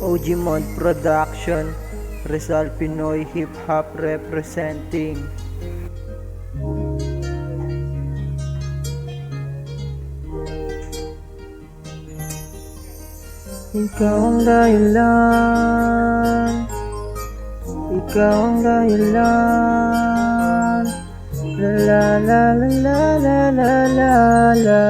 OG Mod Production, Rizal Pinoy Hip Hop representing. Ikaw ang dahilan, ikaw ang dahilan. La la la la la la la la.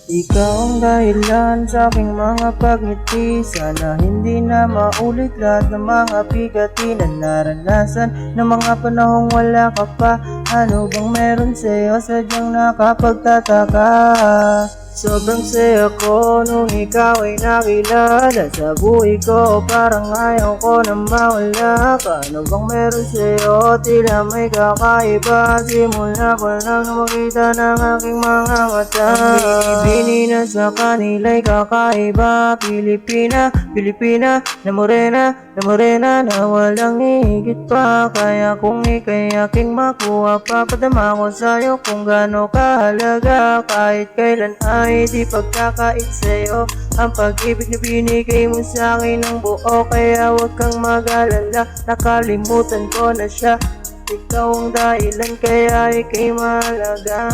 Ikaw ang dahilan sa aking mga pagngiti. Sana hindi na maulit lahat ng mga bigati na naranasan ng mga panahong wala ka pa. Ano bang meron sa'yo sadyang nakapagtataka? Sobrang saya ko nung ikaw ay nakilala sa buhay ko. Parang ayaw ko na mawala ka. Ano bang meron sa'yo? Tila may kakaiba. Simula pa lang na makita ng aking mga mata. Ang binibini na sa kanila'y kakaiba. Pilipina, Pilipina, na morena na walang higit pa. Kaya kung ika'y aking makuha, papadama ko sa'yo kung gaano kahalaga. Kahit kailan ay di pagkakait sa'yo ang pag-ibig na binigay mo sa'kin ng buo. Kaya huwag kang mag-alala, nakalimutan ko na siya. Ikaw ang dahilan kaya ika'y mahalaga.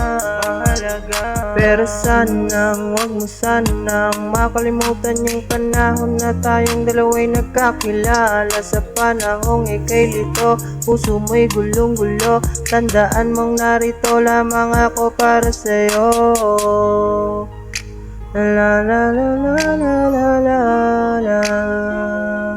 Pero sanang huwag mo sanang makalimutan yung panahon na tayong dalawa'y nagkakilala. Sa panahong ika'y lito, puso mo'y gulong-gulo. Tandaan mong narito lamang ako para sa'yo. La la la la la la la la.